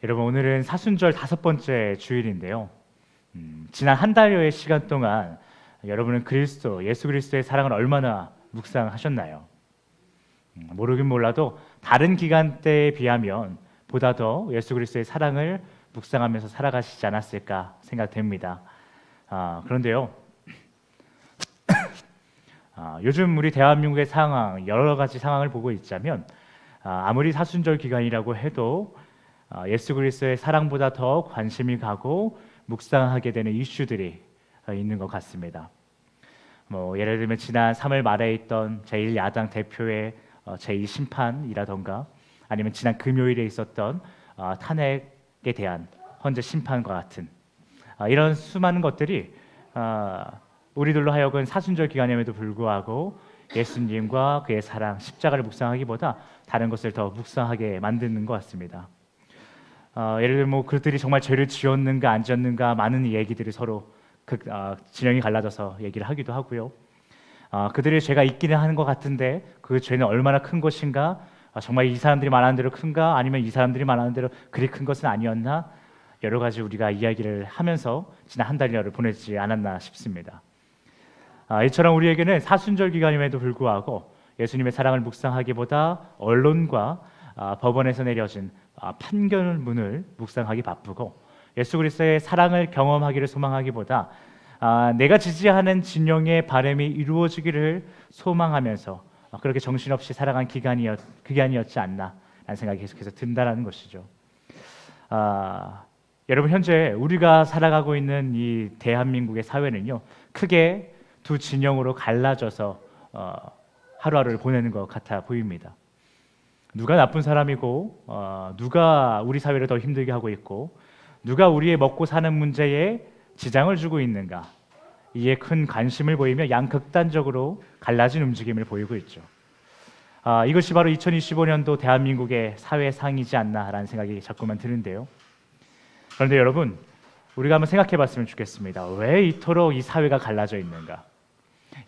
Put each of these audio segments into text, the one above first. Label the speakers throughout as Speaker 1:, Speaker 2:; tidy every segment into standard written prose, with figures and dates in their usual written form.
Speaker 1: 여러분, 오늘은 사순절 5번째 주일인데요. 지난 한 달여의 시간 동안 여러분은 예수 그리스도의 사랑을 얼마나 묵상하셨나요? 모르긴 몰라도 다른 기간대에 비하면 보다 더 예수 그리스도의 사랑을 묵상하면서 살아가시지 않았을까 생각됩니다. 그런데요, 요즘 우리 대한민국의 상황, 여러 가지 상황을 보고 있자면 아무리 사순절 기간이라고 해도 예수 그리스도의 사랑보다 더 관심이 가고 묵상하게 되는 이슈들이 있는 것 같습니다. 예를 들면 지난 3월 말에 있던 제1야당 대표의 제2심판이라던가 아니면 지난 금요일에 있었던 탄핵에 대한 헌재 심판과 같은 이런 수많은 것들이 우리들로 하여금 사순절 기간임에도 불구하고 예수님과 그의 사랑, 십자가를 묵상하기보다 다른 것을 더 묵상하게 만드는 것 같습니다. 예를 들면 그들이 정말 죄를 지었는가 안 지었는가 많은 얘기들이 서로 진영이 갈라져서 얘기를 하기도 하고요. 그들의 죄가 있기는 하는 것 같은데 그 죄는 얼마나 큰 것인가, 정말 이 사람들이 말하는 대로 큰가, 아니면 이 사람들이 말하는 대로 그리 큰 것은 아니었나, 여러 가지 우리가 이야기를 하면서 지난 한 달여를 보내지 않았나 싶습니다. 이처럼 우리에게는 사순절 기간임에도 불구하고 예수님의 사랑을 묵상하기보다 언론과 법원에서 내려진 판결문을 묵상하기 바쁘고 예수 그리스도의 사랑을 경험하기를 소망하기보다 내가 지지하는 진영의 바람이 이루어지기를 소망하면서 그렇게 정신없이 살아간 기간이었지 않나 라는 생각이 계속해서 든다는 것이죠. 여러분, 현재 우리가 살아가고 있는 이 대한민국의 사회는요, 크게 두 진영으로 갈라져서 하루하루를 보내는 것 같아 보입니다. 누가 나쁜 사람이고 누가 우리 사회를 더 힘들게 하고 있고 누가 우리의 먹고 사는 문제에 지장을 주고 있는가, 이에 큰 관심을 보이며 양극단적으로 갈라진 움직임을 보이고 있죠. 이것이 바로 2025년도 대한민국의 사회상이지 않나라는 생각이 자꾸만 드는데요. 그런데 여러분, 우리가 한번 생각해 봤으면 좋겠습니다. 왜 이토록 이 사회가 갈라져 있는가?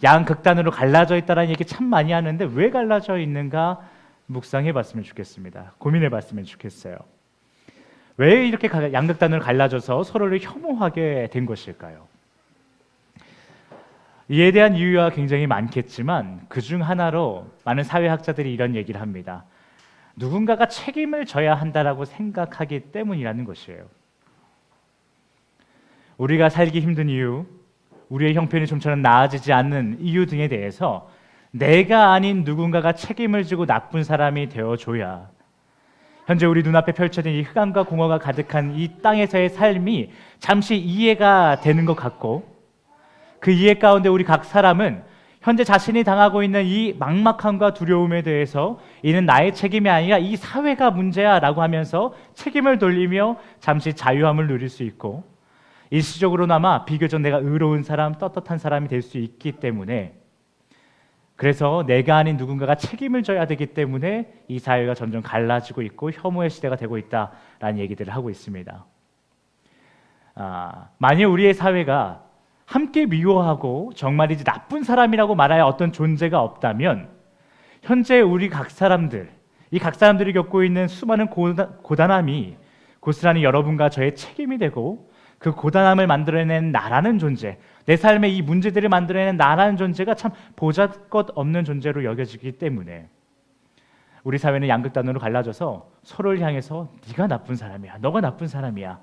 Speaker 1: 양극단으로 갈라져 있다는 얘기 참 많이 하는데 왜 갈라져 있는가 묵상해 봤으면 좋겠습니다. 고민해 봤으면 좋겠어요. 왜 이렇게 양극단으로 갈라져서 서로를 혐오하게 된 것일까요? 이에 대한 이유가 굉장히 많겠지만 그중 하나로 많은 사회학자들이 이런 얘기를 합니다. 누군가가 책임을 져야 한다라고 생각하기 때문이라는 것이에요. 우리가 살기 힘든 이유, 우리의 형편이 좀처럼 나아지지 않는 이유 등에 대해서 내가 아닌 누군가가 책임을 지고 나쁜 사람이 되어줘야 현재 우리 눈앞에 펼쳐진 이 흑암과 공허가 가득한 이 땅에서의 삶이 잠시 이해가 되는 것 같고, 그 이해 가운데 우리 각 사람은 현재 자신이 당하고 있는 이 막막함과 두려움에 대해서 이는 나의 책임이 아니라 이 사회가 문제야 라고 하면서 책임을 돌리며 잠시 자유함을 누릴 수 있고, 일시적으로나마 비교적 내가 의로운 사람, 떳떳한 사람이 될 수 있기 때문에, 그래서 내가 아닌 누군가가 책임을 져야 되기 때문에 이 사회가 점점 갈라지고 있고 혐오의 시대가 되고 있다라는 얘기들을 하고 있습니다. 만일 우리의 사회가 함께 미워하고 정말이지 나쁜 사람이라고 말할 어떤 존재가 없다면 현재 우리 각 사람들이 겪고 있는 수많은 고단함이 고스란히 여러분과 저의 책임이 되고, 그 고단함을 만들어낸 나라는 존재, 내 삶의 이 문제들을 만들어내는 나라는 존재가 참 보잘것없는 존재로 여겨지기 때문에 우리 사회는 양극단으로 갈라져서 서로를 향해서 네가 나쁜 사람이야, 너가 나쁜 사람이야,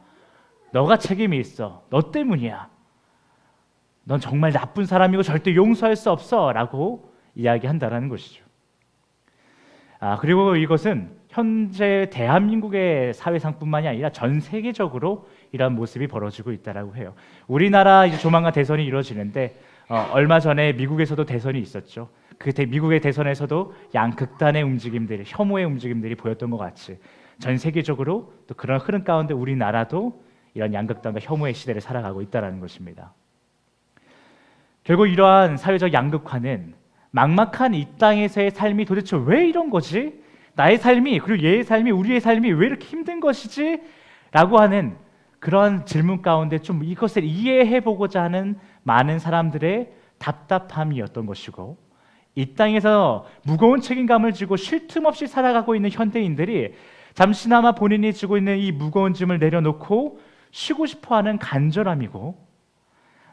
Speaker 1: 너가 책임이 있어, 너 때문이야, 넌 정말 나쁜 사람이고 절대 용서할 수 없어 라고 이야기한다라는 것이죠. 그리고 이것은 현재 대한민국의 사회상뿐만이 아니라 전 세계적으로 이런 모습이 벌어지고 있다라고 해요. 우리나라 이제 조만간 대선이 이루어지는데 얼마 전에 미국에서도 대선이 있었죠. 미국의 대선에서도 양극단의 움직임들이, 혐오의 움직임들이 보였던 것 같이 전 세계적으로 또 그런 흐름 가운데 우리나라도 이런 양극단과 혐오의 시대를 살아가고 있다는 것입니다. 결국 이러한 사회적 양극화는 막막한 이 땅에서의 삶이 도대체 왜 이런 거지? 나의 삶이, 그리고 얘의 삶이, 우리의 삶이 왜 이렇게 힘든 것이지? 라고 하는 그런 질문 가운데 좀 이것을 이해해보고자 하는 많은 사람들의 답답함이었던 것이고, 이 땅에서 무거운 책임감을 지고 쉴 틈 없이 살아가고 있는 현대인들이 잠시나마 본인이 지고 있는 이 무거운 짐을 내려놓고 쉬고 싶어하는 간절함이고,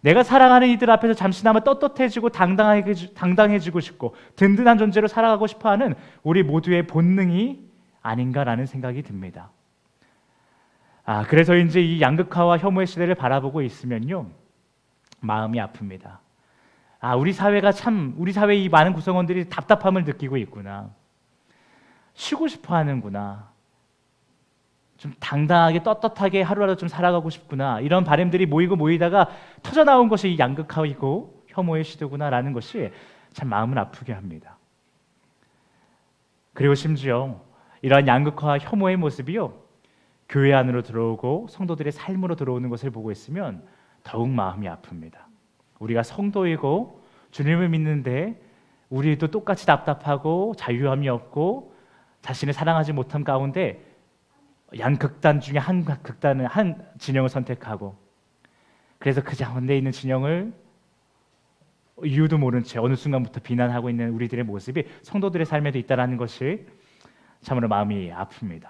Speaker 1: 내가 사랑하는 이들 앞에서 잠시나마 떳떳해지고 당당해지고 싶고 든든한 존재로 살아가고 싶어하는 우리 모두의 본능이 아닌가라는 생각이 듭니다. 그래서인지 이 양극화와 혐오의 시대를 바라보고 있으면요, 마음이 아픕니다. 우리 사회의 이 많은 구성원들이 답답함을 느끼고 있구나. 쉬고 싶어 하는구나. 좀 당당하게 떳떳하게 하루하루 좀 살아가고 싶구나. 이런 바람들이 모이다가 터져나온 것이 이 양극화이고 혐오의 시대구나라는 것이 참 마음을 아프게 합니다. 그리고 심지어 이러한 양극화와 혐오의 모습이요, 교회 안으로 들어오고 성도들의 삶으로 들어오는 것을 보고 있으면 더욱 마음이 아픕니다. 우리가 성도이고 주님을 믿는데 우리도 똑같이 답답하고 자유함이 없고 자신을 사랑하지 못함 가운데 양극단 중에 한 진영을 선택하고, 그래서 그 가운데 있는 진영을 이유도 모른 채 어느 순간부터 비난하고 있는 우리들의 모습이 성도들의 삶에도 있다는 것이 참으로 마음이 아픕니다.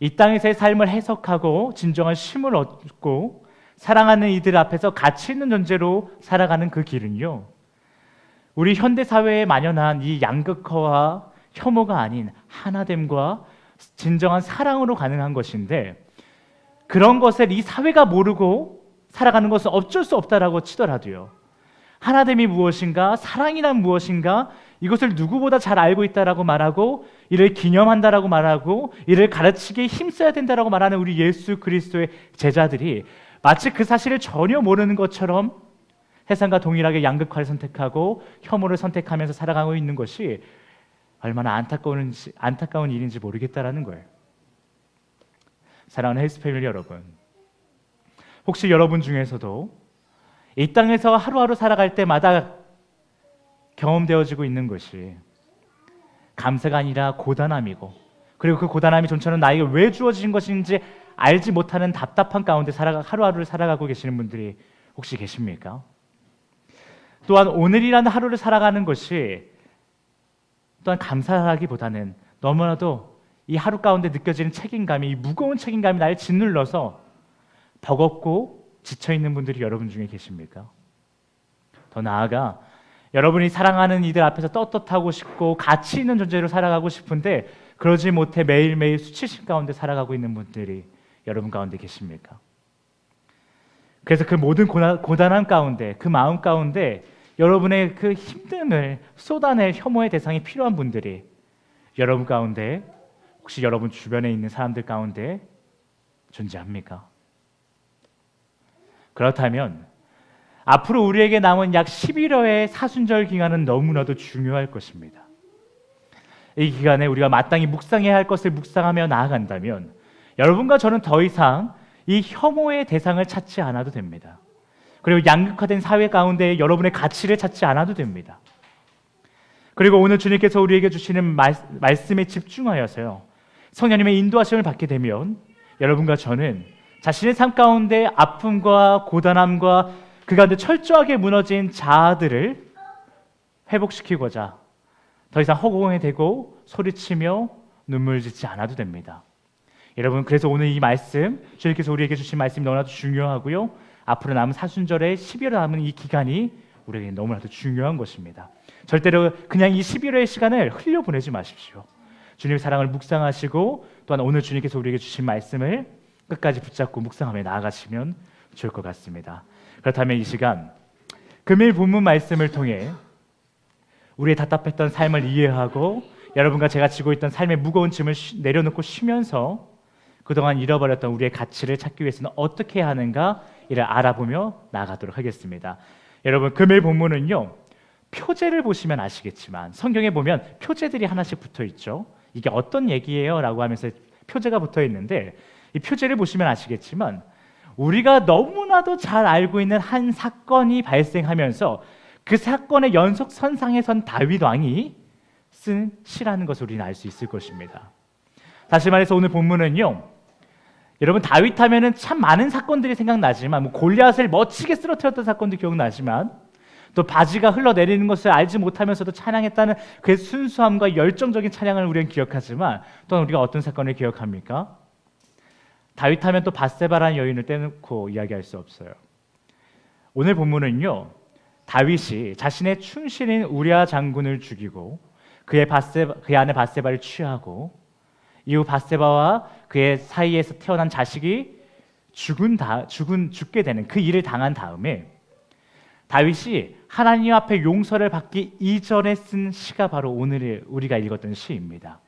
Speaker 1: 이 땅에서의 삶을 해석하고 진정한 쉼을 얻고 사랑하는 이들 앞에서 가치 있는 존재로 살아가는 그 길은요, 우리 현대 사회에 만연한 이 양극화와 혐오가 아닌 하나됨과 진정한 사랑으로 가능한 것인데, 그런 것을 이 사회가 모르고 살아가는 것은 어쩔 수 없다라고 치더라도요, 하나됨이 무엇인가, 사랑이란 무엇인가, 이것을 누구보다 잘 알고 있다라고 말하고 이를 기념한다라고 말하고 이를 가르치기에 힘써야 된다라고 말하는 우리 예수 그리스도의 제자들이 마치 그 사실을 전혀 모르는 것처럼 세상과 동일하게 양극화를 선택하고 혐오를 선택하면서 살아가고 있는 것이 얼마나 안타까운 일인지 모르겠다라는 거예요. 사랑하는 헬스 패밀리 여러분, 혹시 여러분 중에서도 이 땅에서 하루하루 살아갈 때마다 경험되어지고 있는 것이 감사가 아니라 고단함이고, 그리고 그 고단함이 전처럼 나에게 왜 주어진 것인지 알지 못하는 답답한 가운데 하루하루를 살아가고 계시는 분들이 혹시 계십니까? 또한 오늘이라는 하루를 살아가는 것이 또한 감사하기보다는 너무나도 이 하루 가운데 느껴지는 책임감이, 이 무거운 책임감이 나를 짓눌러서 버겁고 지쳐있는 분들이 여러분 중에 계십니까? 더 나아가 여러분이 사랑하는 이들 앞에서 떳떳하고 싶고 가치 있는 존재로 살아가고 싶은데 그러지 못해 매일매일 수치심 가운데 살아가고 있는 분들이 여러분 가운데 계십니까? 그래서 그 모든 고단함 가운데, 그 마음 가운데 여러분의 그 힘듦을 쏟아낼 혐오의 대상이 필요한 분들이 여러분 가운데, 혹시 여러분 주변에 있는 사람들 가운데 존재합니까? 그렇다면 앞으로 우리에게 남은 약 11회의 사순절 기간은 너무나도 중요할 것입니다. 이 기간에 우리가 마땅히 묵상해야 할 것을 묵상하며 나아간다면 여러분과 저는 더 이상 이 혐오의 대상을 찾지 않아도 됩니다. 그리고 양극화된 사회 가운데 여러분의 가치를 찾지 않아도 됩니다. 그리고 오늘 주님께서 우리에게 주시는 말씀에 집중하여서요, 성령님의 인도하심을 받게 되면 여러분과 저는 자신의 삶 가운데 아픔과 고단함과 그 가운데 철저하게 무너진 자아들을 회복시키고자 더 이상 허공에 대고 소리치며 눈물 짓지 않아도 됩니다. 여러분, 그래서 오늘 이 말씀, 주님께서 우리에게 주신 말씀이 너무나도 중요하고요, 앞으로 남은 사순절의 11월 남은 이 기간이 우리에게 너무나도 중요한 것입니다. 절대로 그냥 이 11월의 시간을 흘려보내지 마십시오. 주님의 사랑을 묵상하시고 또한 오늘 주님께서 우리에게 주신 말씀을 끝까지 붙잡고 묵상하며 나아가시면 좋을 것 같습니다. 그렇다면 이 시간 금일 본문 말씀을 통해 우리의 답답했던 삶을 이해하고 여러분과 제가 지고 있던 삶의 무거운 짐을 내려놓고 쉬면서 그동안 잃어버렸던 우리의 가치를 찾기 위해서는 어떻게 해야 하는가, 이를 알아보며 나아가도록 하겠습니다. 여러분, 금일 본문은요, 표제를 보시면 아시겠지만 성경에 보면 표제들이 하나씩 붙어 있죠. 이게 어떤 얘기예요? 라고 하면서 표제가 붙어 있는데, 이 표제를 보시면 아시겠지만 우리가 너무나도 잘 알고 있는 한 사건이 발생하면서 그 사건의 연속선상에 선 다윗 왕이 쓴 시라는 것을 우리는 알 수 있을 것입니다. 다시 말해서 오늘 본문은요, 여러분 다윗 하면은 참 많은 사건들이 생각나지만, 골리앗을 멋지게 쓰러뜨렸던 사건도 기억나지만, 또 바지가 흘러내리는 것을 알지 못하면서도 찬양했다는 그의 순수함과 열정적인 찬양을 우리는 기억하지만 또한 우리가 어떤 사건을 기억합니까? 다윗하면 또 바세바라는 여인을 떼놓고 이야기할 수 없어요. 오늘 본문은요, 다윗이 자신의 충신인 우리아 장군을 죽이고 그의 아내 바세바를 취하고 이후 바세바와 그의 사이에서 태어난 자식이 죽게 되는 그 일을 당한 다음에 다윗이 하나님 앞에 용서를 받기 이전에 쓴 시가 바로 오늘 우리가 읽었던 시입니다.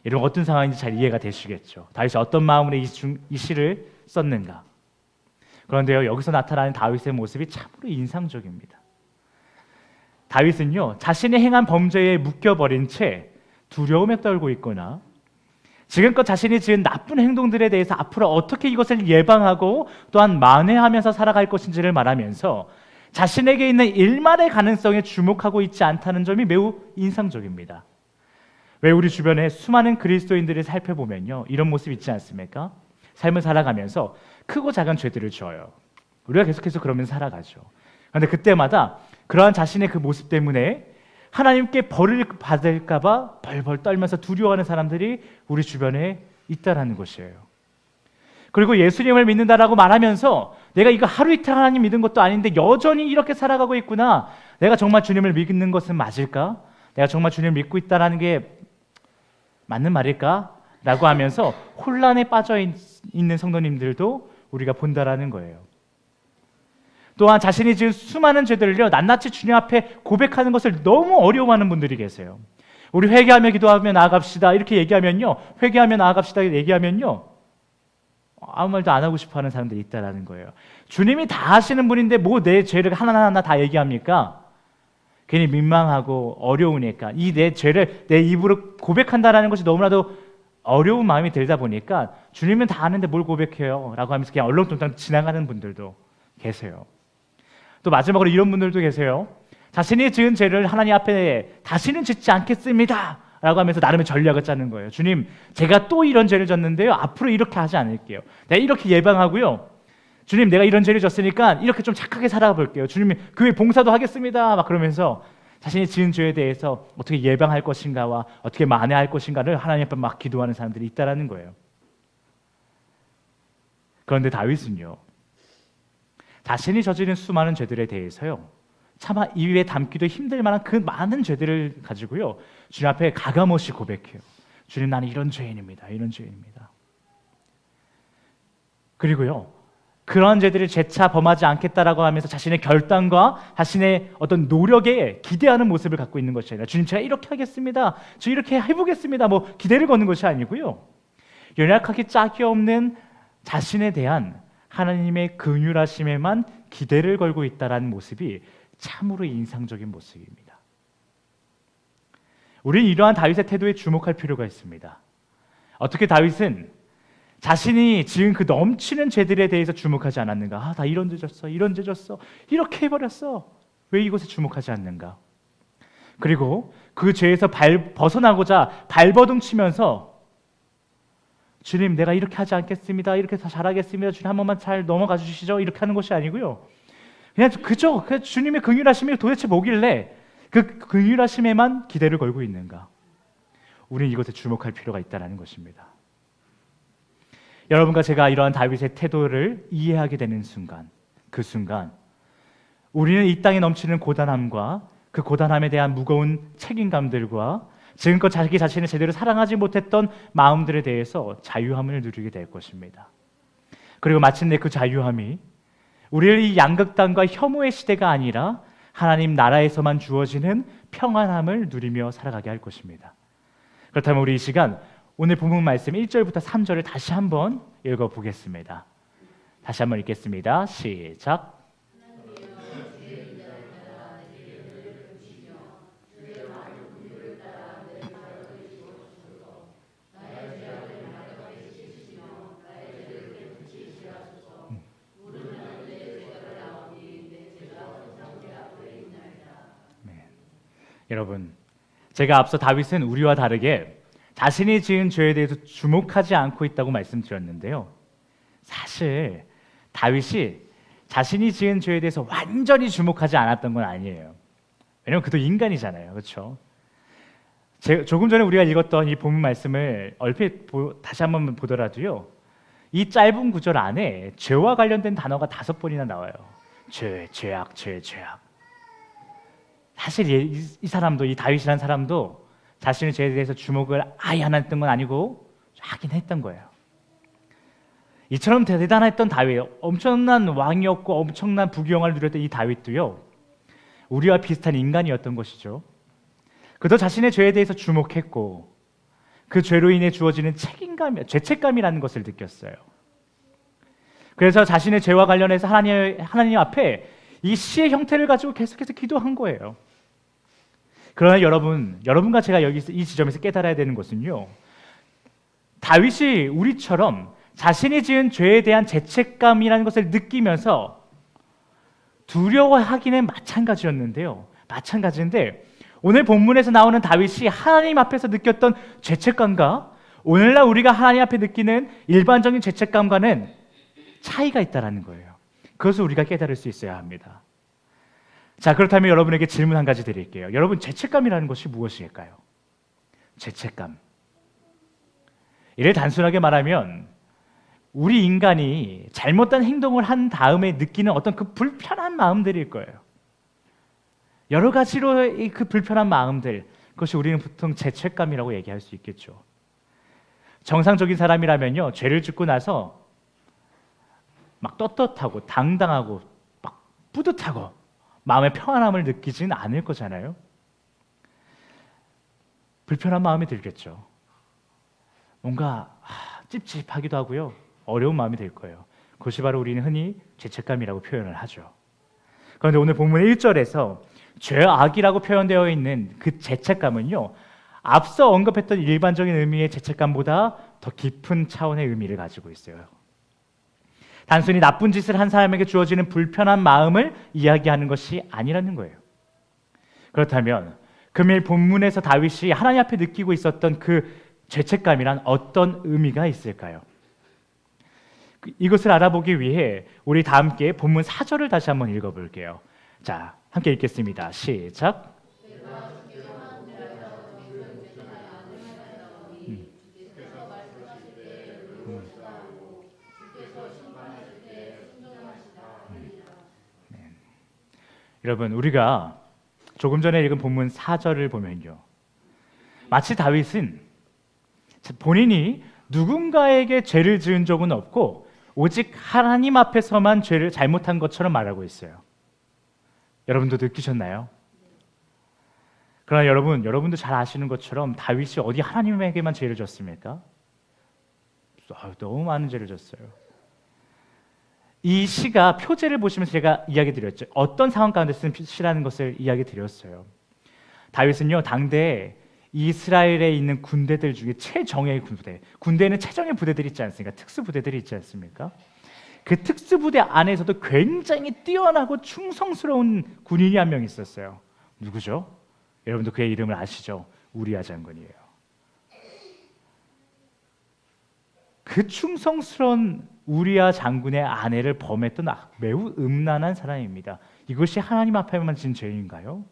Speaker 1: 여러분, 어떤 상황인지 잘 이해가 되시겠죠? 다윗이 어떤 마음으로 이 시를 썼는가? 그런데요, 여기서 나타나는 다윗의 모습이 참으로 인상적입니다. 다윗은요, 자신이 행한 범죄에 묶여버린 채 두려움에 떨고 있거나 지금껏 자신이 지은 나쁜 행동들에 대해서 앞으로 어떻게 이것을 예방하고 또한 만회하면서 살아갈 것인지를 말하면서 자신에게 있는 일말의 가능성에 주목하고 있지 않다는 점이 매우 인상적입니다. 왜 우리 주변에 수많은 그리스도인들을 살펴보면요, 이런 모습 있지 않습니까? 삶을 살아가면서 크고 작은 죄들을 지어요. 우리가 계속해서 그러면서 살아가죠. 그런데 그때마다 그러한 자신의 그 모습 때문에 하나님께 벌을 받을까 봐 벌벌 떨면서 두려워하는 사람들이 우리 주변에 있다라는 것이에요. 그리고 예수님을 믿는다라고 말하면서 내가 이거 하루 이틀 하나님 믿은 것도 아닌데 여전히 이렇게 살아가고 있구나. 내가 정말 주님을 믿는 것은 맞을까? 내가 정말 주님을 믿고 있다라는 게 맞는 말일까? 라고 하면서 혼란에 빠져 있는 성도님들도 우리가 본다라는 거예요. 또한 자신이 지은 수많은 죄들을요, 낱낱이 주님 앞에 고백하는 것을 너무 어려워하는 분들이 계세요. 우리 회개하며 기도하며 나아갑시다 이렇게 얘기하면요, 회개하며 나아갑시다 얘기하면요, 아무 말도 안 하고 싶어하는 사람들이 있다라는 거예요. 주님이 다 하시는 분인데 뭐 내 죄를 하나하나 다 얘기합니까? 괜히 민망하고 어려우니까 이 내 죄를 내 입으로 고백한다라는 것이 너무나도 어려운 마음이 들다 보니까 주님은 다 아는데 뭘 고백해요? 라고 하면서 그냥 얼렁뚱땅 지나가는 분들도 계세요. 또 마지막으로 이런 분들도 계세요. 자신이 지은 죄를 하나님 앞에 다시는 짓지 않겠습니다 라고 하면서 나름의 전략을 짜는 거예요. 주님, 제가 또 이런 죄를 졌는데요, 앞으로 이렇게 하지 않을게요. 내가 이렇게 예방하고요, 주님, 내가 이런 죄를 졌으니까 이렇게 좀 착하게 살아볼게요. 주님, 교회 봉사도 하겠습니다 막 그러면서 자신이 지은 죄에 대해서 어떻게 예방할 것인가와 어떻게 만회할 것인가를 하나님 앞에 막 기도하는 사람들이 있다라는 거예요. 그런데 다윗은요, 자신이 저지른 수많은 죄들에 대해서요, 차마 입에 담기도 힘들 만한 그 많은 죄들을 가지고요, 주님 앞에 가감없이 고백해요. 주님, 나는 이런 죄인입니다. 이런 죄인입니다. 그리고요, 그런 죄들을 재차 범하지 않겠다라고 하면서 자신의 결단과 자신의 어떤 노력에 기대하는 모습을 갖고 있는 것이 아니라, 주님, 제가 이렇게 하겠습니다, 저 이렇게 해보겠습니다, 뭐 기대를 거는 것이 아니고요, 연약하기 짝이 없는 자신에 대한 하나님의 긍휼하심에만 기대를 걸고 있다라는 모습이 참으로 인상적인 모습입니다. 우리는 이러한 다윗의 태도에 주목할 필요가 있습니다. 어떻게 다윗은 자신이 지은 그 넘치는 죄들에 대해서 주목하지 않았는가? 나 이런 죄 졌어, 이런 죄 졌어, 이렇게 해버렸어. 왜 이것에 주목하지 않는가? 그리고 그 죄에서 벗어나고자 발버둥 치면서 주님, 내가 이렇게 하지 않겠습니다, 이렇게 다 잘하겠습니다, 주님 한 번만 잘 넘어가 주시죠, 이렇게 하는 것이 아니고요, 그냥 주님의 긍휼하심이 도대체 뭐길래 그 긍휼하심에만 기대를 걸고 있는가? 우리는 이것에 주목할 필요가 있다는 것입니다. 여러분과 제가 이러한 다윗의 태도를 이해하게 되는 순간, 그 순간 우리는 이 땅에 넘치는 고단함과 그 고단함에 대한 무거운 책임감들과 지금껏 자기 자신을 제대로 사랑하지 못했던 마음들에 대해서 자유함을 누리게 될 것입니다. 그리고 마침내 그 자유함이 우리를 이 양극단과 혐오의 시대가 아니라 하나님 나라에서만 주어지는 평안함을 누리며 살아가게 할 것입니다. 그렇다면 우리 이 시간 오늘 본문 말씀 1절부터 3절을 다시 한번 읽어보겠습니다. 다시 한번 읽겠습니다. 시작. 여러분, 제가 앞서 다윗은 우리와 다르게 자신이 지은 죄에 대해서 주목하지 않고 있다고 말씀드렸는데요, 사실 다윗이 자신이 지은 죄에 대해서 완전히 주목하지 않았던 건 아니에요. 왜냐면 그도 인간이잖아요. 그렇죠? 조금 전에 우리가 읽었던 이 본문 말씀을 얼핏 다시 한번 보더라도요, 이 짧은 구절 안에 죄와 관련된 단어가 5번이나 나와요. 죄, 죄악, 죄, 죄악. 사실 이 사람도, 이 다윗이라는 사람도 자신의 죄에 대해서 주목을 아예 안 했던 건 아니고 하긴 했던 거예요. 이처럼 대단했던 다윗, 엄청난 왕이었고 엄청난 부귀영화를 누렸던 이 다윗도요, 우리와 비슷한 인간이었던 것이죠. 그도 자신의 죄에 대해서 주목했고 그 죄로 인해 주어지는 책임감, 죄책감이라는 것을 느꼈어요. 그래서 자신의 죄와 관련해서 하나님 앞에 이 시의 형태를 가지고 계속해서 기도한 거예요. 그러나 여러분과 제가 여기서 이 지점에서 깨달아야 되는 것은요, 다윗이 우리처럼 자신이 지은 죄에 대한 죄책감이라는 것을 느끼면서 두려워하기는 마찬가지인데 오늘 본문에서 나오는 다윗이 하나님 앞에서 느꼈던 죄책감과 오늘날 우리가 하나님 앞에 느끼는 일반적인 죄책감과는 차이가 있다는 거예요. 그것을 우리가 깨달을 수 있어야 합니다. 자, 그렇다면 여러분에게 질문 한 가지 드릴게요. 여러분, 죄책감이라는 것이 무엇일까요? 죄책감. 이를 단순하게 말하면 우리 인간이 잘못된 행동을 한 다음에 느끼는 어떤 그 불편한 마음들일 거예요. 여러 가지로 그 불편한 마음들, 그것이 우리는 보통 죄책감이라고 얘기할 수 있겠죠. 정상적인 사람이라면요, 죄를 짓고 나서 막 떳떳하고 당당하고 막 뿌듯하고 마음의 평안함을 느끼지는 않을 거잖아요. 불편한 마음이 들겠죠. 뭔가 찝찝하기도 하고요, 어려운 마음이 들 거예요. 그것이 바로 우리는 흔히 죄책감이라고 표현을 하죠. 그런데 오늘 본문의 1절에서 죄악이라고 표현되어 있는 그 죄책감은요, 앞서 언급했던 일반적인 의미의 죄책감보다 더 깊은 차원의 의미를 가지고 있어요. 단순히 나쁜 짓을 한 사람에게 주어지는 불편한 마음을 이야기하는 것이 아니라는 거예요. 그렇다면 금일 본문에서 다윗이 하나님 앞에 느끼고 있었던 그 죄책감이란 어떤 의미가 있을까요? 이것을 알아보기 위해 우리 다 함께 본문 4절을 다시 한번 읽어볼게요. 자, 함께 읽겠습니다. 시작. 여러분, 우리가 조금 전에 읽은 본문 4절을 보면요, 마치 다윗은 본인이 누군가에게 죄를 지은 적은 없고 오직 하나님 앞에서만 죄를 잘못한 것처럼 말하고 있어요. 여러분도 느끼셨나요? 그러나 여러분도 잘 아시는 것처럼 다윗이 어디 하나님에게만 죄를 졌습니까? 너무 많은 죄를 졌어요. 이 시가 표제를 보시면 제가 이야기 드렸죠. 어떤 상황 가운데 쓴 시라는 것을 이야기 드렸어요. 다윗은요, 당대 이스라엘에 있는 군대들 중에 최정예의 군대에는 최정예 부대들이 있지 않습니까? 특수부대들이 있지 않습니까? 그 특수부대 안에서도 굉장히 뛰어나고 충성스러운 군인이 한 명 있었어요. 누구죠? 여러분도 그의 이름을 아시죠? 우리아 장군이에요. 그 충성스러운 우리아 장군의 아내를 범했던 매우 음란한 사람입니다. 이것이 하나님 앞에만 진 죄인가요?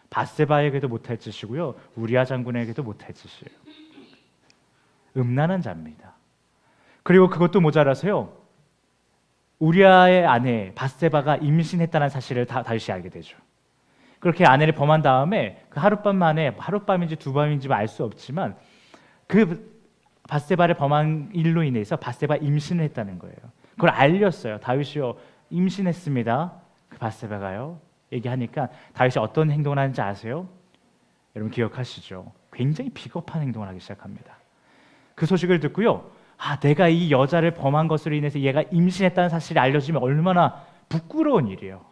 Speaker 1: 밧세바에게도 못할 짓이고요, 우리아 장군에게도 못할 짓이에요. 음란한 자입니다. 그리고 그것도 모자라서요, 우리아의 아내 밧세바가 임신했다는 사실을 다윗이 알게 되죠. 그렇게 아내를 범한 다음에 그 하룻밤 만에, 하룻밤인지 두 밤인지 알 수 없지만 그 밧세바를 범한 일로 인해서 밧세바 임신을 했다는 거예요. 그걸 알렸어요. 다윗이요, 임신했습니다. 그 밧세바가요. 얘기하니까 다윗이 어떤 행동을 하는지 아세요? 여러분 기억하시죠? 굉장히 비겁한 행동을 하기 시작합니다. 그 소식을 듣고요, 내가 이 여자를 범한 것으로 인해서 얘가 임신했다는 사실이 알려지면 얼마나 부끄러운 일이에요.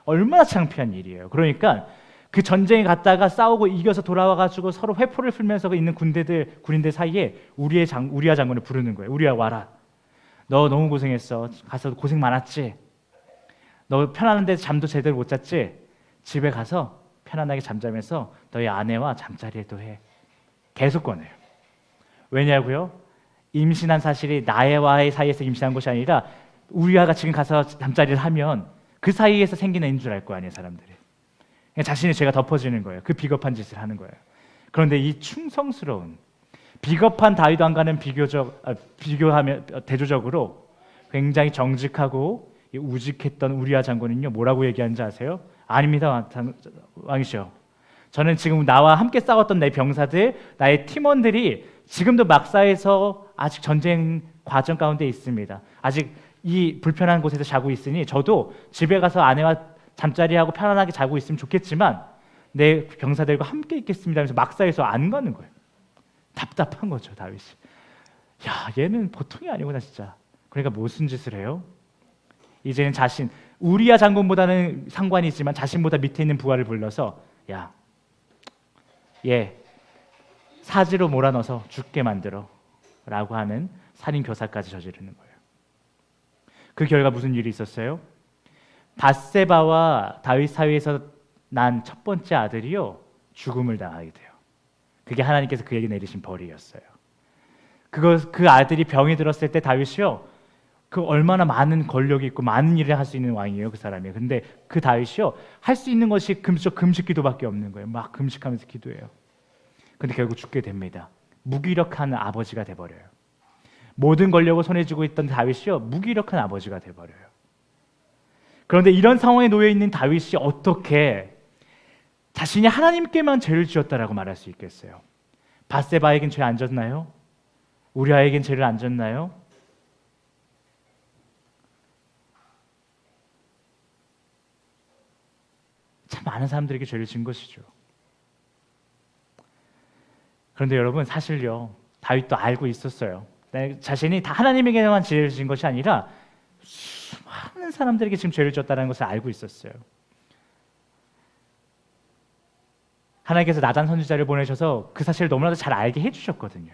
Speaker 1: 얼마나 창피한 일이에요. 그러니까 그 전쟁에 갔다가 싸우고 이겨서 돌아와가지고 서로 회포를 풀면서 있는 군인들 사이에 우리아 장군을 부르는 거예요. 우리아 와라. 너 너무 고생했어. 가서 고생 많았지. 너 편안한 데서 잠도 제대로 못 잤지. 집에 가서 편안하게 잠자면서 너희 아내와 잠자리에도 해. 계속 꺼내요. 왜냐고요? 임신한 사실이 나와의 사이에서 임신한 것이 아니라 우리아가 지금 가서 잠자리를 하면 그 사이에서 생긴 애인 줄 알 거 아니에요, 사람들이. 그냥 자신의 죄가 덮어지는 거예요. 그 비겁한 짓을 하는 거예요. 그런데 이 충성스러운 비겁한 다윗 왕과는 비교하면 대조적으로 굉장히 정직하고 우직했던 우리아 장군은요, 뭐라고 얘기하는지 아세요? 아닙니다, 왕이시여. 저는 지금 나와 함께 싸웠던 내 병사들, 나의 팀원들이 지금도 막사에서 아직 전쟁 과정 가운데 있습니다. 아직 이 불편한 곳에서 자고 있으니 저도 집에 가서 아내와 잠자리하고 편안하게 자고 있으면 좋겠지만 내 병사들과 함께 있겠습니다 하면서 막사에서 안 가는 거예요. 답답한 거죠, 다윗이. 야, 얘는 보통이 아니구나 진짜. 그러니까 무슨 짓을 해요? 이제는 우리아 장군보다는 상관이 있지만 자신보다 밑에 있는 부하를 불러서 야, 얘 사지로 몰아넣어서 죽게 만들어 라고 하는 살인 교사까지 저지르는 거예요. 그 결과 무슨 일이 있었어요? 밧세바와 다윗 사이에서 난 첫 번째 아들이요, 죽음을 당하게 돼요. 그게 하나님께서 그에게 내리신 벌이었어요. 그 아들이 병이 들었을 때 다윗이요, 그 얼마나 많은 권력이 있고 많은 일을 할 수 있는 왕이에요, 그 사람이. 근데 그 다윗이요, 할 수 있는 것이 금식 기도밖에 없는 거예요. 막 금식하면서 기도해요. 근데 결국 죽게 됩니다. 무기력한 아버지가 돼버려요. 모든 권력을 손에 쥐고 있던 다윗이요, 무기력한 아버지가 돼버려요. 그런데 이런 상황에 놓여 있는 다윗이 어떻게 자신이 하나님께만 죄를 지었다라고 말할 수 있겠어요? 밧세바에겐 죄 안 졌나요? 우리아에겐 죄를 안 졌나요? 참 많은 사람들에게 죄를 진 것이죠. 그런데 여러분, 사실요, 다윗도 알고 있었어요. 자신이 다 하나님에게만 죄를 진 것이 아니라 수많은 사람들에게 지금 죄를 졌다는 것을 알고 있었어요. 하나님께서 나단 선지자를 보내셔서 그 사실을 너무나도 잘 알게 해주셨거든요.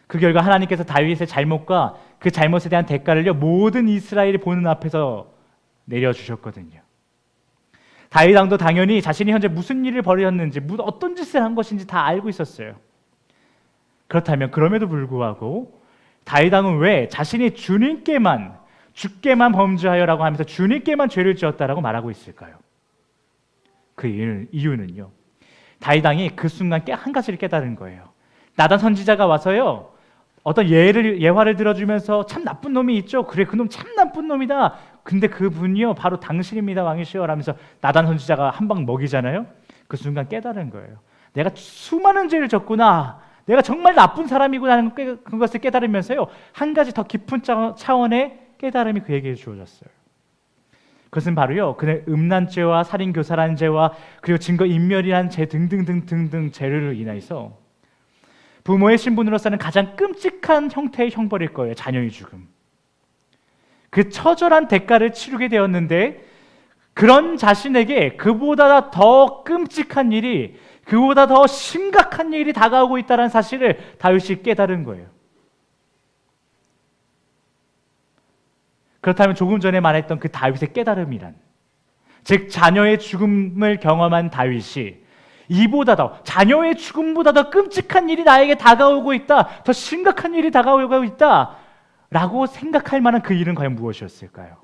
Speaker 1: 그 결과 하나님께서 다윗의 잘못과 그 잘못에 대한 대가를요, 모든 이스라엘이 보는 앞에서 내려주셨거든요. 다윗 왕도 당연히 자신이 현재 무슨 일을 벌였는지, 어떤 짓을 한 것인지 다 알고 있었어요. 그렇다면 그럼에도 불구하고 다윗 왕은 왜 자신이 주님께만 범죄하여라고 하면서 주님께만 죄를 지었다라고 말하고 있을까요? 그 이유는요, 다윗 왕이 그 순간 한 가지를 깨달은 거예요. 나단 선지자가 와서요, 어떤 예화를 들어주면서 참 나쁜 놈이 있죠. 그래, 그놈 참 나쁜 놈이다. 근데 그분이요, 바로 당신입니다, 왕이시여 라면서 나단 선지자가 한 방 먹이잖아요. 그 순간 깨달은 거예요. 내가 수많은 죄를 졌구나. 내가 정말 나쁜 사람이구나 하는 그것을 깨달으면서요, 한 가지 더 깊은 차원의 깨달음이 그에게 주어졌어요. 그것은 바로요, 그의 음란죄와 살인교사라는 죄와 그리고 증거인멸이라는 죄 등등등등등 죄를 인해서 부모의 신분으로서는 가장 끔찍한 형태의 형벌일 거예요. 자녀의 죽음. 그 처절한 대가를 치르게 되었는데, 그런 자신에게 그보다 더 끔찍한 일이, 그보다 더 심각한 일이 다가오고 있다는 사실을 다윗이 깨달은 거예요. 그렇다면 조금 전에 말했던 그 다윗의 깨달음이란, 즉 자녀의 죽음을 경험한 다윗이 자녀의 죽음보다 더 끔찍한 일이 나에게 다가오고 있다, 더 심각한 일이 다가오고 있다 라고 생각할 만한 그 일은 과연 무엇이었을까요?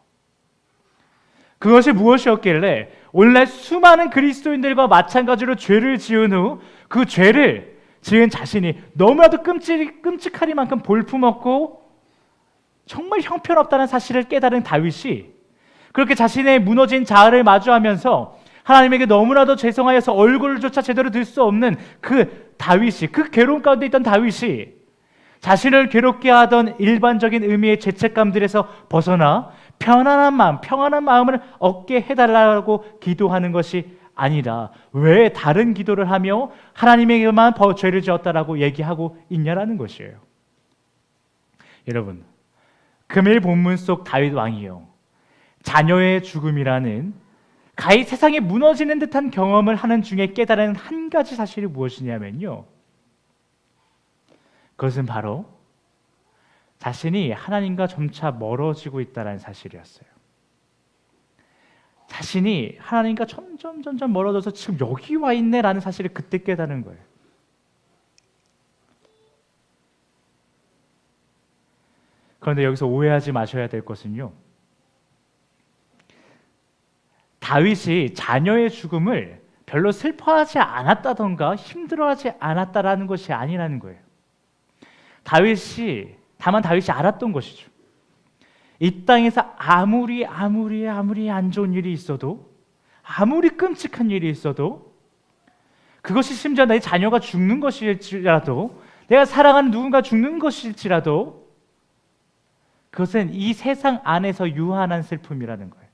Speaker 1: 그것이 무엇이었길래 오늘날 수많은 그리스도인들과 마찬가지로 죄를 지은 후 그 죄를 지은 자신이 너무나도 끔찍하리만큼 볼품없고 정말 형편없다는 사실을 깨달은 다윗이 그렇게 자신의 무너진 자아를 마주하면서 하나님에게 너무나도 죄송하여서 얼굴조차 제대로 들 수 없는 그 다윗이, 그 괴로움 가운데 있던 다윗이 자신을 괴롭게 하던 일반적인 의미의 죄책감들에서 벗어나 평안한 마음을 얻게 해달라고 기도하는 것이 아니라 왜 다른 기도를 하며 하나님에게만 죄를 지었다라고 얘기하고 있냐라는 것이에요. 여러분, 금일 본문 속 다윗 왕이요, 자녀의 죽음이라는 가히 세상에 무너지는 듯한 경험을 하는 중에 깨달은 한 가지 사실이 무엇이냐면요, 그것은 바로 자신이 하나님과 점차 멀어지고 있다는 사실이었어요. 자신이 하나님과 점점 멀어져서 지금 여기 와 있네라는 사실을 그때 깨달은 거예요. 그런데 여기서 오해하지 마셔야 될 것은요, 다윗이 자녀의 죽음을 별로 슬퍼하지 않았다던가 힘들어하지 않았다라는 것이 아니라는 거예요. 다만 다윗이 알았던 것이죠. 이 땅에서 아무리 안 좋은 일이 있어도, 아무리 끔찍한 일이 있어도, 그것이 심지어 내 자녀가 죽는 것일지라도, 내가 사랑하는 누군가 죽는 것일지라도, 그것은 이 세상 안에서 유한한 슬픔이라는 거예요.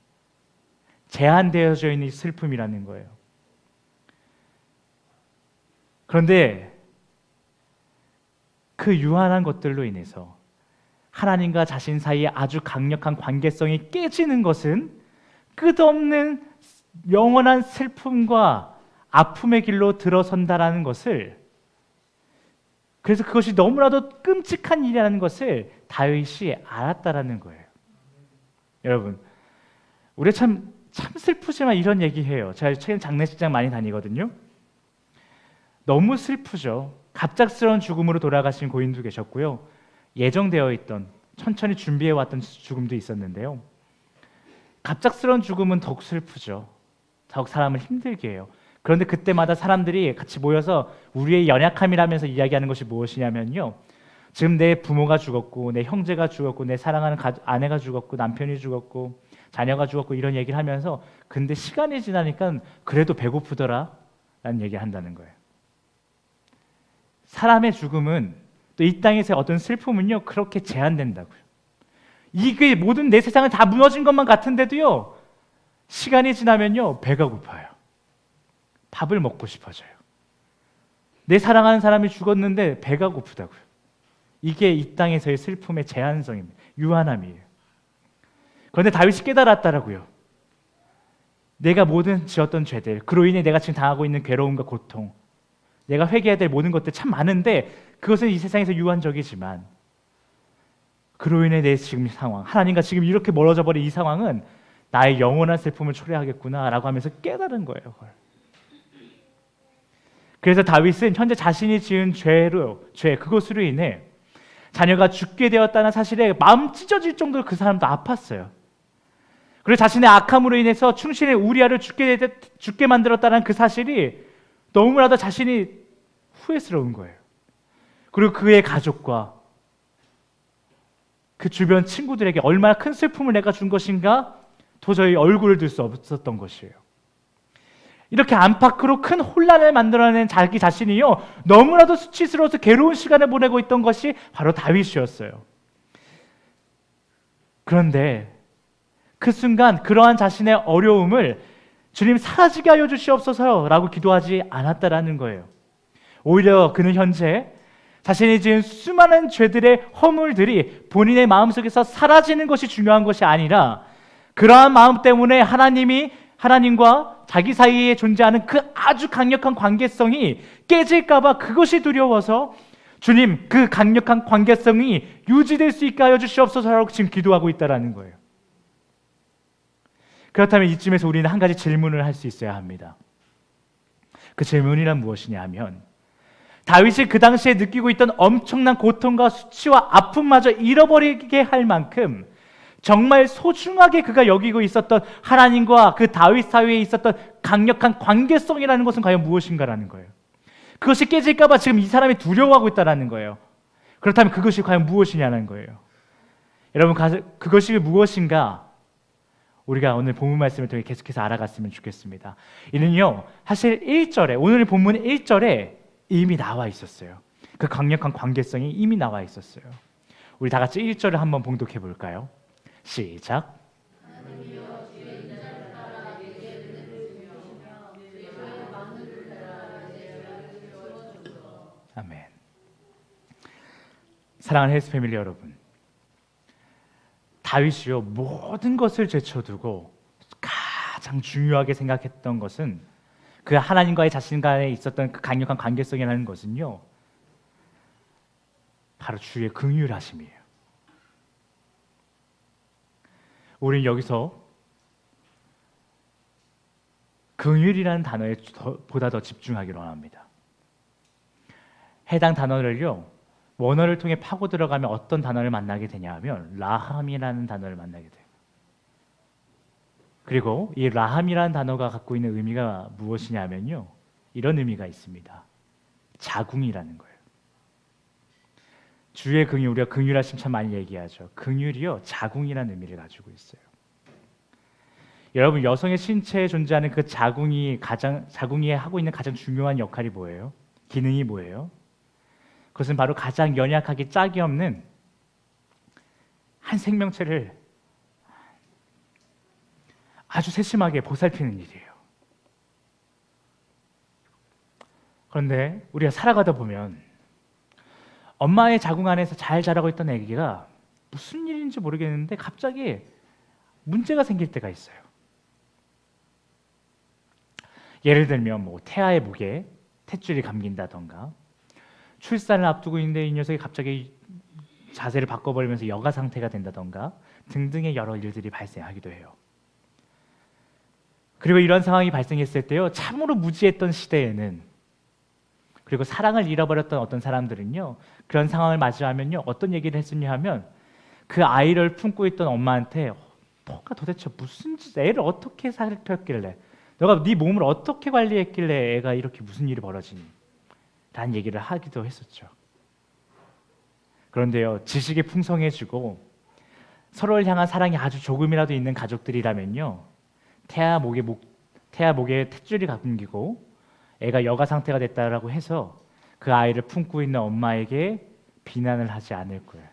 Speaker 1: 제한되어져 있는 슬픔이라는 거예요. 그런데 그 유한한 것들로 인해서 하나님과 자신 사이에 아주 강력한 관계성이 깨지는 것은 끝없는 영원한 슬픔과 아픔의 길로 들어선다라는 것을, 그래서 그것이 너무나도 끔찍한 일이라는 것을 다윗이 알았다라는 거예요. 여러분, 우리 참 슬프지만 이런 얘기해요. 제가 최근 장례식장 많이 다니거든요. 너무 슬프죠. 갑작스러운 죽음으로 돌아가신 고인도 계셨고요, 예정되어 있던, 천천히 준비해왔던 죽음도 있었는데요. 갑작스러운 죽음은 더욱 슬프죠. 더욱 사람을 힘들게 해요. 그런데 그때마다 사람들이 같이 모여서 우리의 연약함이라면서 이야기하는 것이 무엇이냐면요, 지금 내 부모가 죽었고, 내 형제가 죽었고, 내 사랑하는 아내가 죽었고, 남편이 죽었고, 자녀가 죽었고, 이런 얘기를 하면서 근데 시간이 지나니까 그래도 배고프더라 라는 얘기를 한다는 거예요. 사람의 죽음은, 또 이 땅에서의 어떤 슬픔은요, 그렇게 제한된다고요. 이게 모든 내 세상은 다 무너진 것만 같은데도요, 시간이 지나면요 배가 고파요. 밥을 먹고 싶어져요. 내 사랑하는 사람이 죽었는데 배가 고프다고요. 이게 이 땅에서의 슬픔의 제한성입니다. 유한함이에요. 그런데 다윗이 깨달았다라고요. 내가 모든 지었던 죄들, 그로 인해 내가 지금 당하고 있는 괴로움과 고통, 내가 회개해야 될 모든 것들 참 많은데 그것은 이 세상에서 유한적이지만, 그로 인해 내 지금 상황, 하나님과 지금 이렇게 멀어져 버린 이 상황은 나의 영원한 슬픔을 초래하겠구나라고 하면서 깨달은 거예요. 그걸. 그래서 다윗은 현재 자신이 지은 그것으로 인해 자녀가 죽게 되었다는 사실에 마음 찢어질 정도로 그 사람도 아팠어요. 그리고 자신의 악함으로 인해서 충신의 우리아를 죽게 만들었다는 그 사실이 너무나도 자신이 후회스러운 거예요. 그리고 그의 가족과 그 주변 친구들에게 얼마나 큰 슬픔을 내가 준 것인가 도저히 얼굴을 들 수 없었던 것이에요. 이렇게 안팎으로 큰 혼란을 만들어낸 자기 자신이요, 너무나도 수치스러워서 괴로운 시간을 보내고 있던 것이 바로 다윗이었어요. 그런데 그 순간 그러한 자신의 어려움을 주님 사라지게 하여 주시옵소서라고 기도하지 않았다라는 거예요. 오히려 그는 현재 자신이 지은 수많은 죄들의 허물들이 본인의 마음속에서 사라지는 것이 중요한 것이 아니라, 그러한 마음 때문에 하나님과 자기 사이에 존재하는 그 아주 강력한 관계성이 깨질까 봐 그것이 두려워서 주님, 그 강력한 관계성이 유지될 수 있게 하여 주시옵소서라고 지금 기도하고 있다라는 거예요. 그렇다면 이쯤에서 우리는 한 가지 질문을 할 수 있어야 합니다. 그 질문이란 무엇이냐 하면, 다윗이 그 당시에 느끼고 있던 엄청난 고통과 수치와 아픔마저 잃어버리게 할 만큼 정말 소중하게 그가 여기고 있었던 하나님과 그 다윗 사이에 있었던 강력한 관계성이라는 것은 과연 무엇인가라는 거예요. 그것이 깨질까 봐 지금 이 사람이 두려워하고 있다는 거예요. 그렇다면 그것이 과연 무엇이냐는 거예요. 여러분, 그것이 무엇인가 우리가 오늘 본문 말씀을 통해 계속해서 알아갔으면 좋겠습니다. 이는요, 사실 1절에, 오늘 본문 1절에 이미 나와 있었어요. 그 강력한 관계성이 이미 나와 있었어요. 우리 다 같이 1절을 한번 봉독해 볼까요? 시작. 아멘. 사랑하는 헬스 패밀리 여러분, 다윗이요, 모든 것을 제쳐두고 가장 중요하게 생각했던 것은, 그 하나님과의 자신 간에 있었던 그 강력한 관계성이라는 것은요, 바로 주의 긍휼하심이에요. 우리는 여기서 긍휼이라는 단어에 보다 더 집중하기로 합니다. 해당 단어를요, 원어를 통해 파고 들어가면 어떤 단어를 만나게 되냐 하면 라함이라는 단어를 만나게 돼요. 그리고 이 라함이라는 단어가 갖고 있는 의미가 무엇이냐면요, 이런 의미가 있습니다. 자궁이라는 거예요. 주의 긍휼, 우리가 긍휼하심 참 많이 얘기하죠. 긍휼이요, 자궁이라는 의미를 가지고 있어요. 여러분, 여성의 신체에 존재하는 그 자궁이 하고 있는 가장 중요한 역할이 뭐예요? 기능이 뭐예요? 그것은 바로 가장 연약하기 짝이 없는 한 생명체를 아주 세심하게 보살피는 일이에요. 그런데 우리가 살아가다 보면 엄마의 자궁 안에서 잘 자라고 있던 아기가 무슨 일인지 모르겠는데 갑자기 문제가 생길 때가 있어요. 예를 들면 태아의 목에 탯줄이 감긴다던가, 출산을 앞두고 있는데 이 녀석이 갑자기 자세를 바꿔버리면서 여가 상태가 된다던가 등등의 여러 일들이 발생하기도 해요. 그리고 이런 상황이 발생했을 때요, 참으로 무지했던 시대에는, 그리고 사랑을 잃어버렸던 어떤 사람들은요, 그런 상황을 맞이하면요 어떤 얘기를 했었냐 하면, 그 아이를 품고 있던 엄마한테 너가 도대체 무슨 짓, 애를 어떻게 살폈길래, 너가 네 몸을 어떻게 관리했길래 애가 이렇게 무슨 일이 벌어지니? 라는 얘기를 하기도 했었죠. 그런데요, 지식이 풍성해지고 서로를 향한 사랑이 아주 조금이라도 있는 가족들이라면요, 태아 목에 탯줄이 감기고 애가 여가 상태가 됐다라고 해서 그 아이를 품고 있는 엄마에게 비난을 하지 않을 거예요.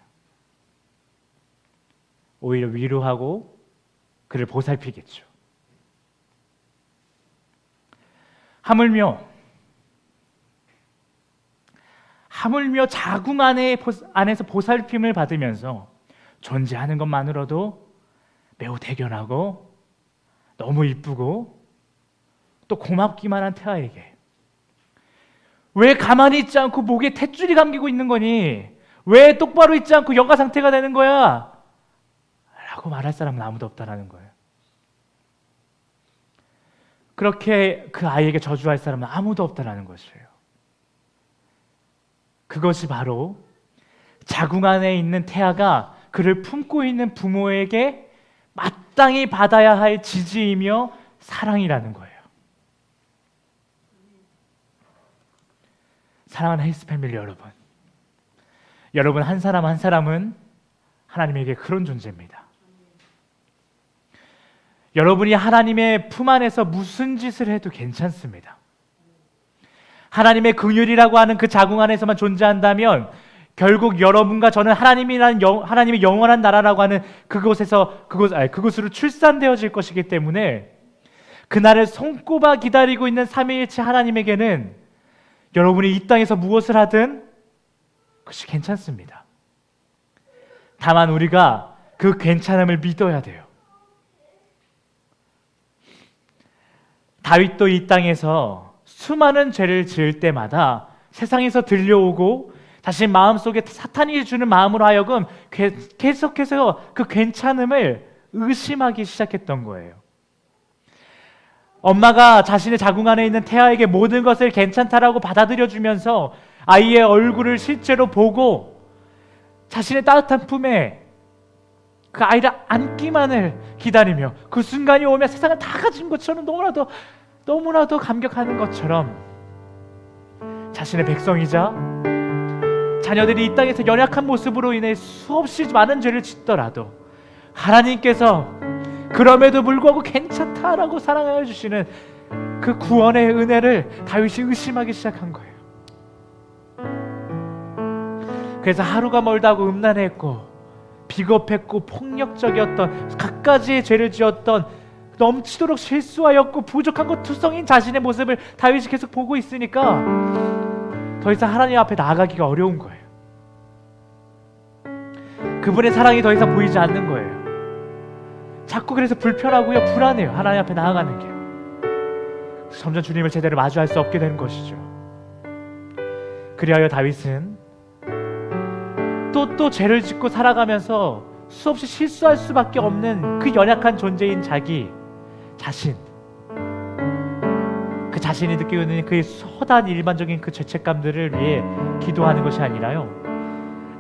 Speaker 1: 오히려 위로하고 그를 보살피겠죠. 하물며 자궁 안에서 보살핌을 받으면서 존재하는 것만으로도 매우 대견하고 너무 이쁘고 또 고맙기만 한 태아에게 왜 가만히 있지 않고 목에 탯줄이 감기고 있는 거니? 왜 똑바로 있지 않고 여가 상태가 되는 거야? 라고 말할 사람은 아무도 없다라는 거예요. 그렇게 그 아이에게 저주할 사람은 아무도 없다라는 것이에요. 그것이 바로 자궁 안에 있는 태아가 그를 품고 있는 부모에게 마땅히 받아야 할 지지이며 사랑이라는 거예요. 사랑하는 헬스 패밀리 여러분 한 사람 한 사람은 하나님에게 그런 존재입니다. 여러분이 하나님의 품 안에서 무슨 짓을 해도 괜찮습니다. 하나님의 긍휼이라고 하는 그 자궁 안에서만 존재한다면 결국 여러분과 저는 하나님의 영원한 나라라고 하는 그곳으로 출산되어질 것이기 때문에 그날을 손꼽아 기다리고 있는 삼위일체 하나님에게는 여러분이 이 땅에서 무엇을 하든 그것이 괜찮습니다. 다만 우리가 그 괜찮음을 믿어야 돼요. 다윗도 이 땅에서 수많은 죄를 지을 때마다 세상에서 들려오고 자신 마음속에 사탄이 주는 마음으로 하여금 계속해서 그 괜찮음을 의심하기 시작했던 거예요. 엄마가 자신의 자궁 안에 있는 태아에게 모든 것을 괜찮다라고 받아들여주면서 아이의 얼굴을 실제로 보고 자신의 따뜻한 품에 그 아이를 안기만을 기다리며 그 순간이 오면 세상을 다 가진 것처럼 너무나도 감격하는 것처럼 자신의 백성이자 자녀들이 이 땅에서 연약한 모습으로 인해 수없이 많은 죄를 짓더라도 하나님께서 그럼에도 불구하고 괜찮다라고 사랑하여 주시는 그 구원의 은혜를 다윗이 의심하기 시작한 거예요. 그래서 하루가 멀다고 음란했고 비겁했고 폭력적이었던 갖가지의 죄를 지었던 넘치도록 실수하였고 부족한 것 투성인 자신의 모습을 다윗이 계속 보고 있으니까 더 이상 하나님 앞에 나아가기가 어려운 거예요. 그분의 사랑이 더 이상 보이지 않는 거예요. 자꾸 그래서 불편하고요, 불안해요. 하나님 앞에 나아가는 게. 점점 주님을 제대로 마주할 수 없게 되는 것이죠. 그리하여 다윗은 또 죄를 짓고 살아가면서 수없이 실수할 수밖에 없는 그 연약한 존재인 자기 자신, 그 자신이 느끼고 있는 그 허다한 일반적인 그 죄책감들을 위해 기도하는 것이 아니라요,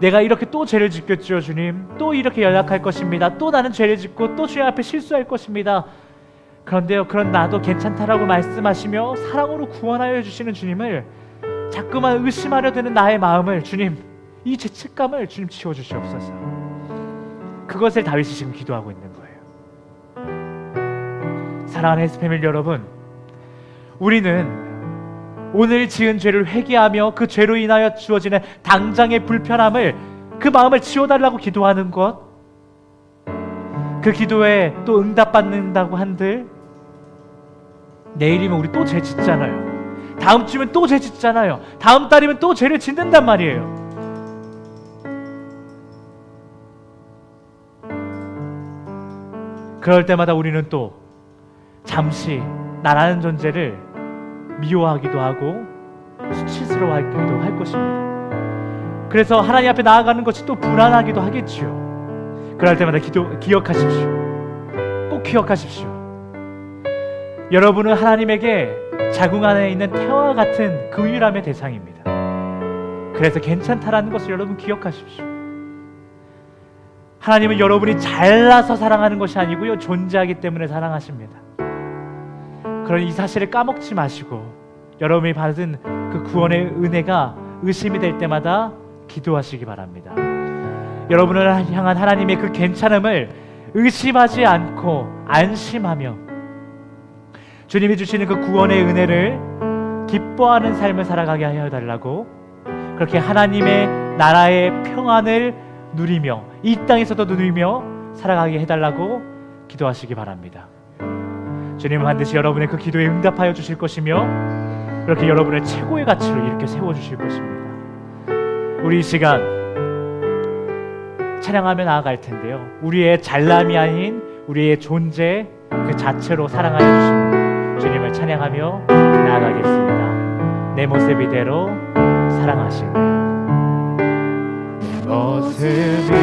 Speaker 1: 내가 이렇게 또 죄를 짓겠죠 주님. 또 이렇게 연약할 것입니다. 또 나는 죄를 짓고 또 주님 앞에 실수할 것입니다. 그런데요, 그런 나도 괜찮다라고 말씀하시며 사랑으로 구원하여 주시는 주님을 자꾸만 의심하려 드는 나의 마음을 주님, 이 죄책감을 주님 치워주시옵소서. 그것을 다윗이 지금 기도하고 있는 거예요. 사랑하는 헬스패밀리 여러분, 우리는 오늘 지은 죄를 회개하며 그 죄로 인하여 주어지는 당장의 불편함을, 그 마음을 치워달라고 기도하는 것, 그 기도에 또 응답받는다고 한들 내일이면 우리 또 죄 짓잖아요. 다음 주면 또 죄 짓잖아요. 다음 달이면 또 죄를 짓는단 말이에요. 그럴 때마다 우리는 또 잠시 나라는 존재를 미워하기도 하고 수치스러워하기도 할 것입니다. 그래서 하나님 앞에 나아가는 것이 또 불안하기도 하겠지요. 그럴 때마다 기억하십시오. 꼭 기억하십시오. 여러분은 하나님에게 자궁 안에 있는 태와 같은 그 유일함의 대상입니다. 그래서 괜찮다라는 것을 여러분 기억하십시오. 하나님은 여러분이 잘나서 사랑하는 것이 아니고요, 존재하기 때문에 사랑하십니다. 그런 이 사실을 까먹지 마시고 여러분이 받은 그 구원의 은혜가 의심이 될 때마다 기도하시기 바랍니다. 여러분을 향한 하나님의 그 괜찮음을 의심하지 않고 안심하며 주님이 주시는 그 구원의 은혜를 기뻐하는 삶을 살아가게 하여 달라고, 그렇게 하나님의 나라의 평안을 누리며 이 땅에서도 누리며 살아가게 해달라고 기도하시기 바랍니다. 주님은 반드시 여러분의 그 기도에 응답하여 주실 것이며 그렇게 여러분의 최고의 가치로 이렇게 세워주실 것입니다. 우리 이 시간 찬양하며 나아갈 텐데요, 우리의 잘남이 아닌 우리의 존재 그 자체로 사랑하여 주시는 주님을 찬양하며 나아가겠습니다. 내 모습 이대로 사랑하시네. 내 모습